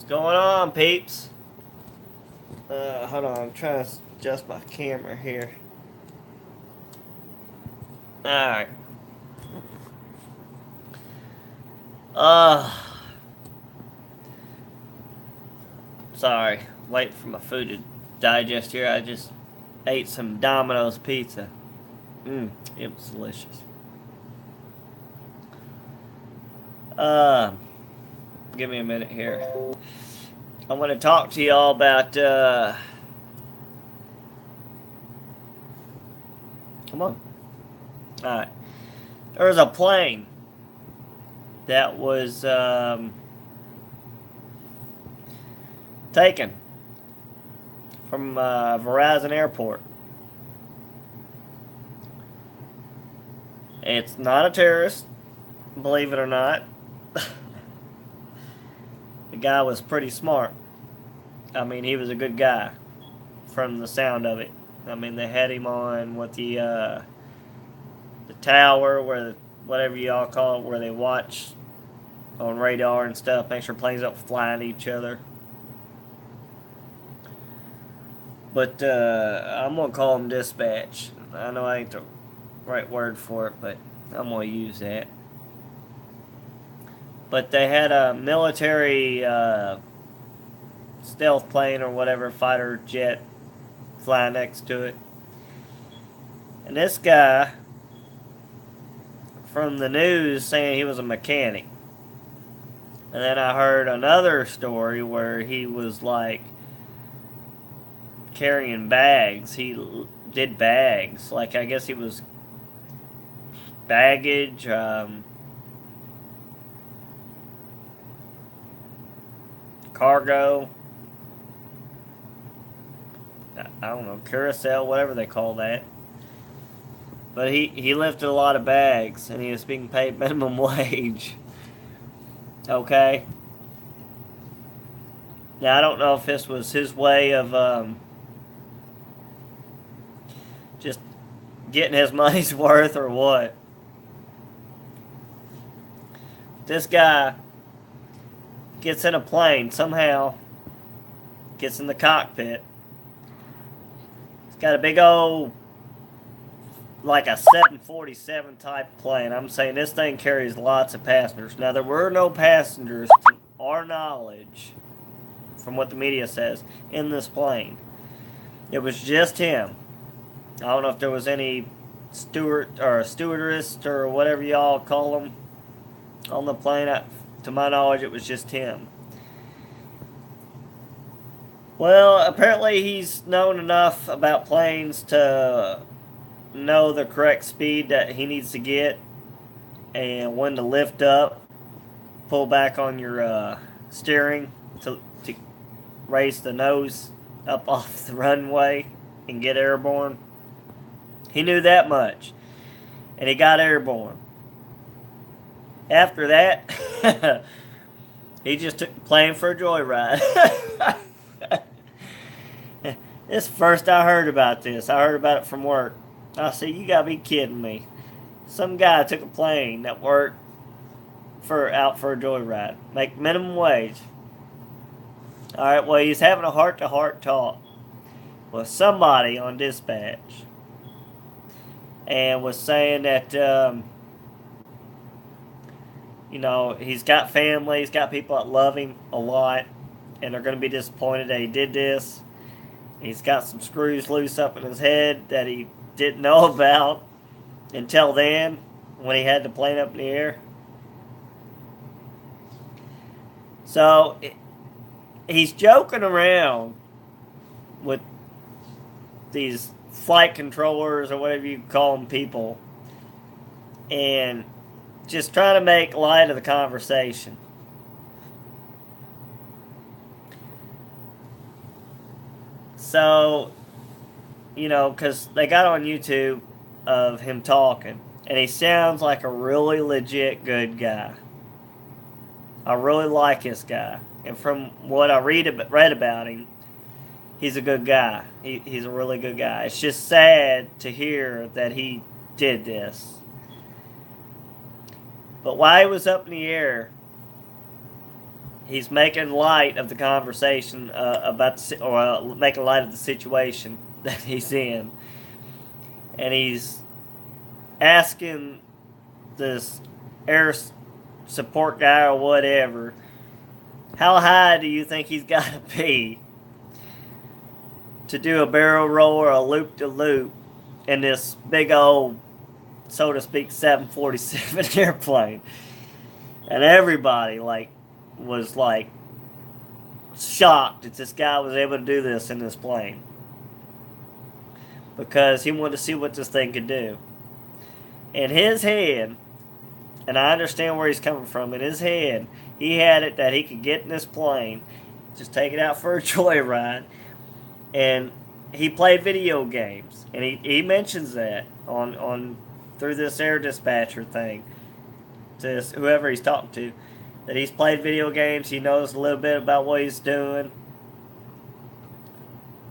Going on, peeps? Hold on, I'm trying to adjust my camera here. Alright. Uh, Sorry. Waiting for my food to digest here. I just ate some Domino's pizza. It was delicious. Uh, Give me a minute here. I want to talk to y'all about, come on. Alright. There was a plane that was, taken from Verizon Airport. It's not a terrorist, believe it or not. The guy was pretty smart. I mean, he was a good guy from the sound of it. I mean, they had him on with the tower, where whatever y'all call it, where they watch on radar and stuff, make sure planes don't fly into each other. But I'm gonna call them dispatch. I know I ain't the right word for it, but I'm gonna use that. But they had a military stealth plane or whatever, fighter jet, flying next to it. And this guy from the news saying he was a mechanic. And then I heard another story where he was like carrying bags. He did bags. Like, I guess he was baggage, cargo, I don't know, carousel, whatever they call that. But he lifted a lot of bags, and he was being paid minimum wage. Okay? Now, I don't know if this was his way of just getting his money's worth or what. This guy gets in a plane somehow, gets in the cockpit. It's got a big old, like a 747 type plane. I'm saying this thing carries lots of passengers. Now, there were no passengers, to our knowledge, from what the media says, in this plane. It was just him. I don't know if there was any steward or stewardess or whatever y'all call them on the plane. To my knowledge, it was just him. Well, apparently he's known enough about planes to know the correct speed that he needs to get and when to lift up, pull back on your steering to raise the nose up off the runway and get airborne. He knew that much, and he got airborne. After that, he just took the plane for a joyride. This is the first I heard about this. I heard about it from work. I said, you gotta be kidding me. Some guy took a plane that worked out for a joyride. Make minimum wage. Alright, well, he's having a heart-to-heart talk with somebody on dispatch. And was saying that, he's got family, he's got people that love him a lot, and they're going to be disappointed that he did this. He's got some screws loose up in his head that he didn't know about until then, when he had the plane up in the air. So, he's joking around with these flight controllers or whatever you call them people, and just trying to make light of the conversation. So, because they got on YouTube of him talking, and he sounds like a really legit good guy. I really like this guy, and from what I read about him, he's a good guy. He's a really good guy. It's just sad to hear that he did this. But while he was up in the air, he's making light of the conversation making light of the situation that he's in, and he's asking this air support guy or whatever, how high do you think he's got to be to do a barrel roll or a loop to loop in this big old, so to speak, 747 airplane? And everybody was shocked that this guy was able to do this in this plane, because he wanted to see what this thing could do. In his head, and I understand where he's coming from, in his head, he had it that he could get in this plane, just take it out for a joyride, and he played video games, and he mentions that on through this air dispatcher thing to whoever he's talking to, that he's played video games, he knows a little bit about what he's doing,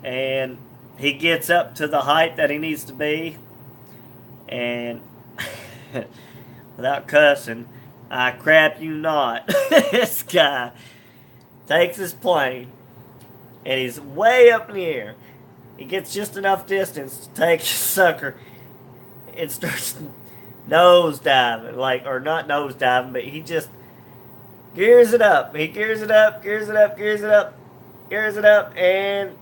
and he gets up to the height that he needs to be, and without cussing, I crap you not, this guy takes his plane, and he's way up in the air. He gets just enough distance to take his sucker and starts nose diving, or not nose diving, but he just gears it up. He gears it up, gears it up, gears it up, gears it up, and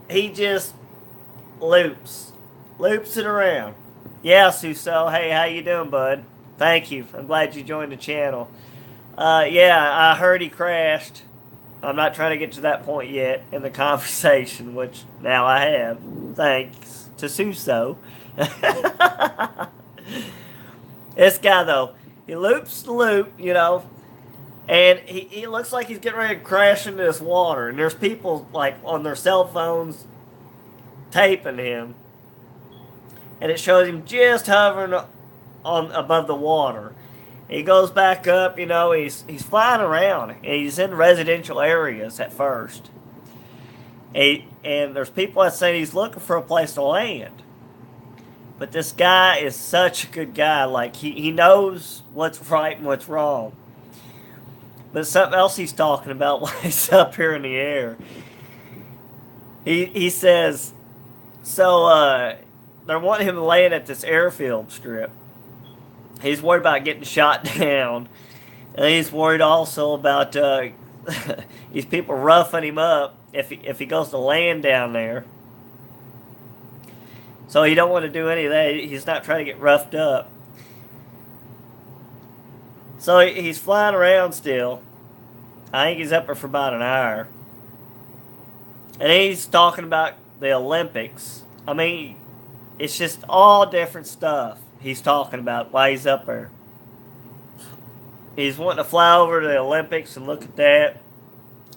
he just loops it around. Yeah, Suso, hey, how you doing, bud? Thank you. I'm glad you joined the channel. Yeah, I heard he crashed. I'm not trying to get to that point yet in the conversation, which now I have, thanks to Suso. This guy, though, he loops the loop, and he looks like he's getting ready to crash into this water, and there's people, on their cell phones taping him, and it shows him just hovering above the water. He goes back up, he's flying around, and he's in residential areas at first. And there's people that say he's looking for a place to land. But this guy is such a good guy. He knows what's right and what's wrong. But something else he's talking about while he's up here in the air. He says, so they're wanting him to land at this airfield strip. He's worried about getting shot down. And he's worried also about these people roughing him up if he goes to land down there. So he don't want to do any of that. He's not trying to get roughed up. So he's flying around still. I think he's up there for about an hour. And he's talking about the Olympics. I mean, it's just all different stuff he's talking about while he's up there. He's wanting to fly over to the Olympics and look at that.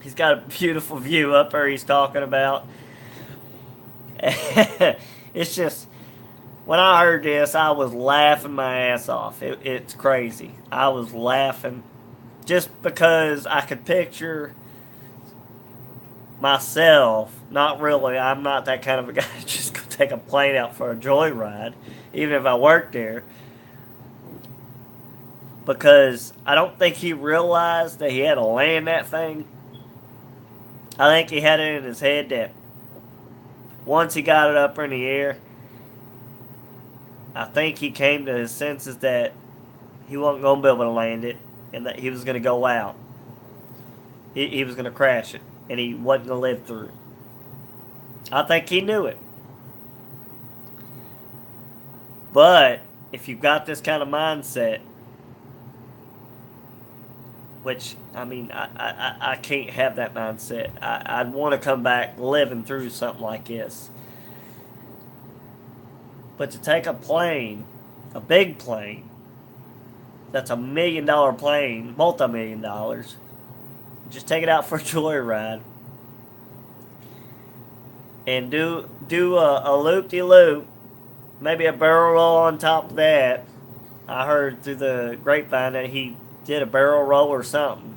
He's got a beautiful view up there he's talking about. It's just, when I heard this, I was laughing my ass off. It's crazy. I was laughing just because I could picture myself. Not really. I'm not that kind of a guy to just go take a plane out for a joyride, even if I worked there. Because I don't think he realized that he had to land that thing. I think he had it in his head that once he got it up in the air, I think he came to his senses that he wasn't going to be able to land it, and that he was going to go out. He was going to crash it, and he wasn't going to live through it. I think he knew it. But if you've got this kind of mindset, which, I mean, I can't have that mindset. I'd want to come back living through something like this. But to take a plane, a big plane, that's $1 million plane, multi-million dollars, just take it out for a joyride, and do a loop-de-loop, maybe a barrel roll on top of that. I heard through the grapevine that he did a barrel roll or something.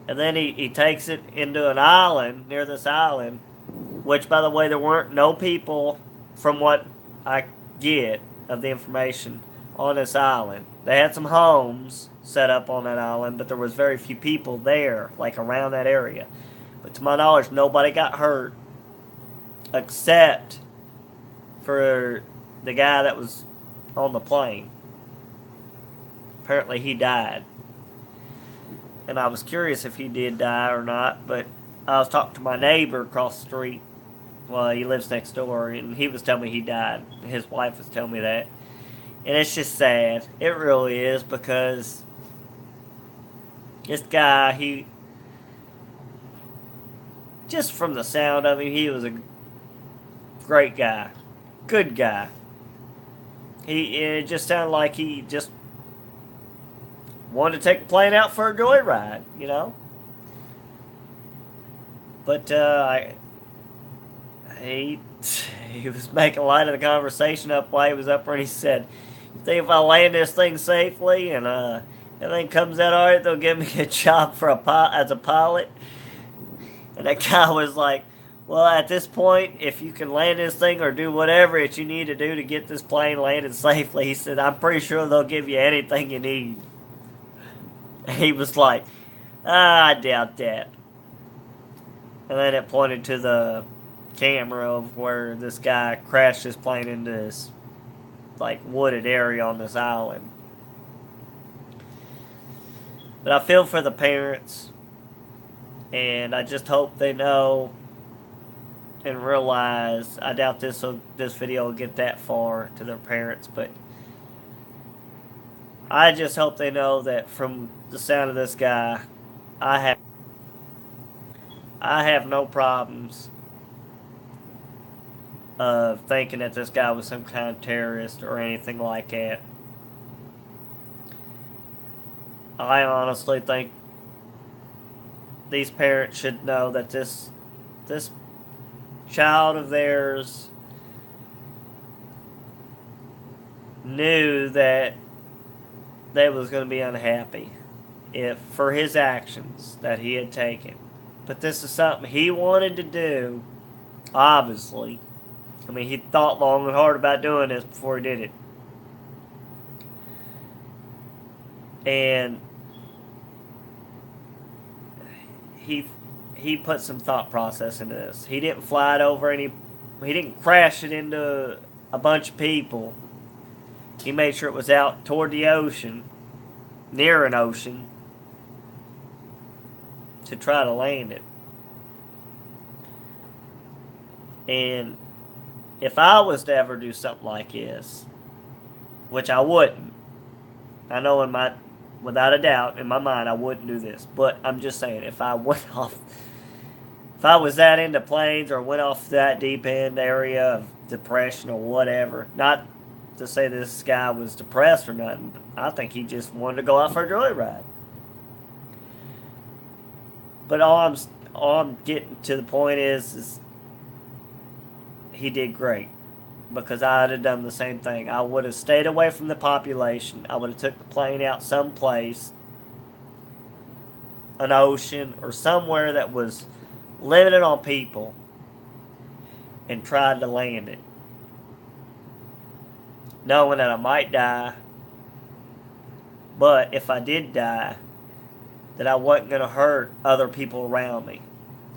And then he takes it into an island, near this island, which, by the way, there weren't no people, from what I get of the information, on this island. They had some homes, set up on that island, but there was very few people there, like around that area. But to my knowledge, nobody got hurt except for the guy that was on the plane. Apparently he died. And I was curious if he did die or not, but I was talking to my neighbor across the street. Well, he lives next door, and he was telling me he died. His wife was telling me that. And it's just sad. It really is, because this guy, just from the sound of him, he was a great guy. Good guy. It just sounded like he just wanted to take the plane out for a joyride, you know? But he was making light of the conversation up while he was up there, and he said, "You think if I land this thing safely and everything comes out alright, they'll give me a job as a pilot?" And that guy was like, "Well, at this point, if you can land this thing or do whatever that you need to do to get this plane landed safely," he said, "I'm pretty sure they'll give you anything you need." And he was like, "I doubt that." And then it pointed to the camera of where this guy crashed his plane into this like wooded area on this island. But I feel for the parents, and I just hope they know and realize. I doubt this video will get that far to their parents, but I just hope they know that from the sound of this guy, I have no problems of thinking that this guy was some kind of terrorist or anything like that. I honestly think these parents should know that this child of theirs knew that they was going to be unhappy for his actions that he had taken. But this is something he wanted to do, obviously. I mean, he thought long and hard about doing this before he did it. And he put some thought process into this. He didn't fly it over he didn't crash it into a bunch of people. He made sure it was out toward the ocean, near an ocean, to try to land it. And if I was to ever do something like this, which I wouldn't, I know without a doubt, in my mind, I wouldn't do this. But I'm just saying, if I was that into planes or went off that deep end area of depression or whatever, not to say this guy was depressed or nothing, but I think he just wanted to go out for a joyride. But all I'm getting to the point is he did great, because I'd have done the same thing. I would have stayed away from the population. I would have took the plane out someplace, an ocean or somewhere that was limited on people, and tried to land it, knowing that I might die, but if I did die, that I wasn't going to hurt other people around me.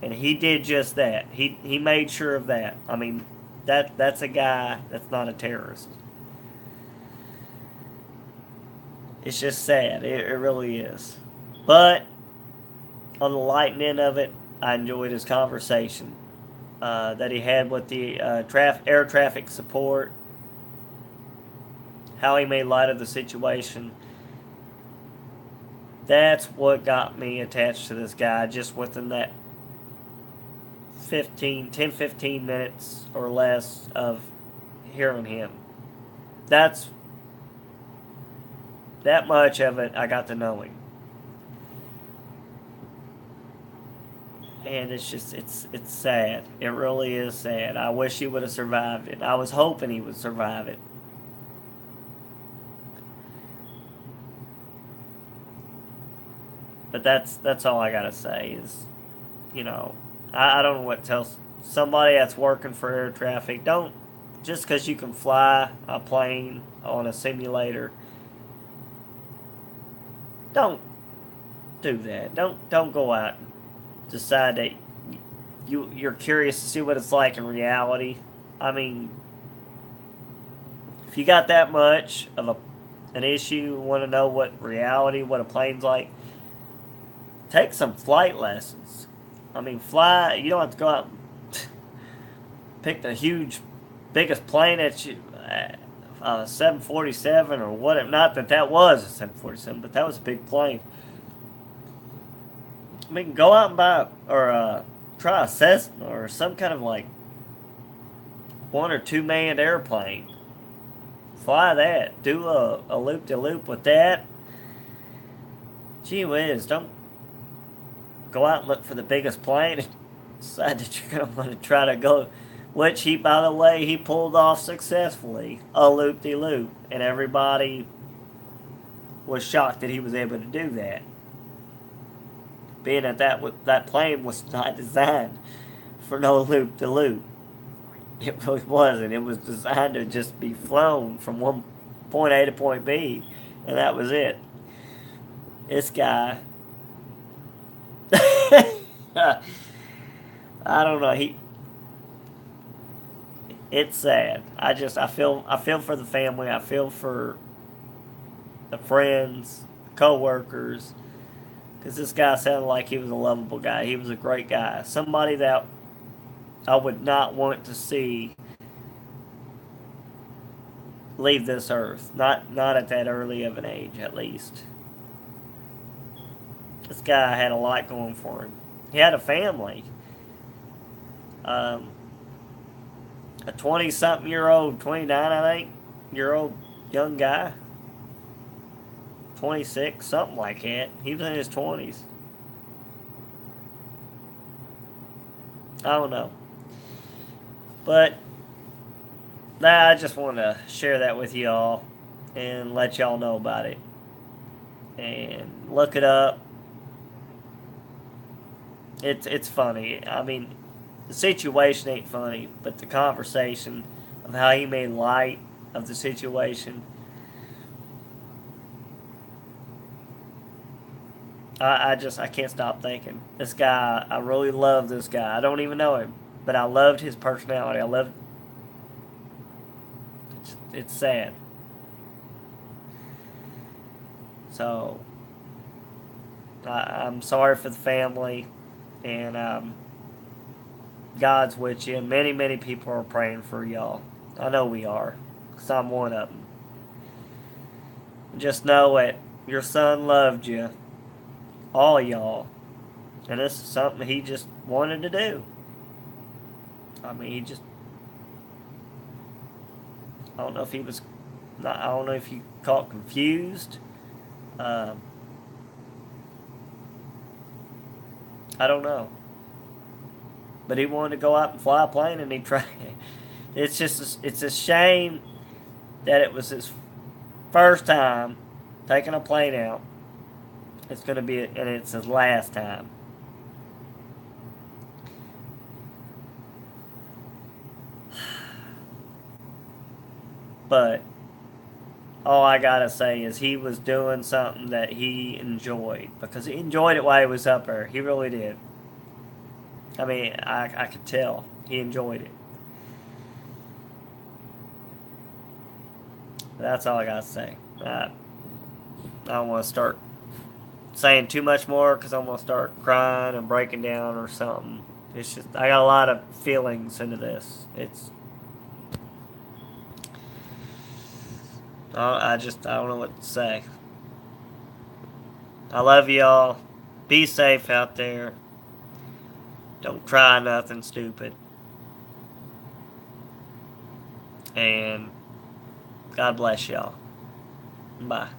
And he did just that. He made sure of that. I mean, that's a guy that's not a terrorist. It's just sad. It really is. But on the light end of it, I enjoyed his conversation that he had with the air traffic support, how he made light of the situation. That's what got me attached to this guy, just within that 10-15 minutes or less of hearing him. That much of it I got to know him. And it's sad. It really is sad. I wish he would have survived it. I was hoping he would survive it. But that's all I gotta say is, I don't know what tells somebody that's working for air traffic. Don't, just because you can fly a plane on a simulator, don't do that. Don't go out and decide that you're curious to see what it's like in reality. I mean, if you got that much of an issue, want to know what reality, what a plane's like, take some flight lessons. I mean, fly. You don't have to go out and pick the biggest plane that you. 747 or whatever. Not that that was a 747, but that was a big plane. I mean, go out and buy or try a Cessna or some kind of like 1 or 2 manned airplane. Fly that. Do a loop de loop with that. Gee whiz, don't go out and look for the biggest plane and decide that you're going to want to try to go. Which he, by the way, he pulled off successfully. A loop de loop. And everybody was shocked that he was able to do that. Being that plane was not designed for no loop de loop. It really wasn't. It was designed to just be flown from one point A to point B, and that was it. This guy, I don't know. It's sad. I feel for the family. I feel for the friends, co-workers, because this guy sounded like he was a lovable guy. He was a great guy. Somebody that I would not want to see leave this earth. Not at that early of an age, at least. This guy had a lot going for him. He had a family. A 20-something-year-old, 29, I think, year old young guy. 26, something like that. He was in his 20s. I don't know. But I just want to share that with y'all and let y'all know about it. And look it up. It's funny. I mean, the situation ain't funny, but the conversation of how he made light of the situation. I can't stop thinking. This guy, I really love this guy. I don't even know him, but I loved his personality. It's sad. So, I'm sorry for the family, and God's with you. And many, many people are praying for y'all. I know we are, because I'm one of them. Just know that your son loved you, all y'all, and this is something he just wanted to do. I mean, I don't know if he was, I don't know if he caught confused. Um, I don't know. But he wanted to go out and fly a plane, and he tried. It's a shame that it was his first time taking a plane out. It's going to be, and it's his last time. But all I gotta say is he was doing something that he enjoyed, because he enjoyed it while he was up there. He really did. I mean, I could tell he enjoyed it. That's all I gotta say. I don't want to start saying too much more, because I'm gonna start crying and breaking down or something. It's just, I got a lot of feelings into this. I don't know what to say. I love y'all. Be safe out there. Don't try nothing stupid. And God bless y'all. Bye.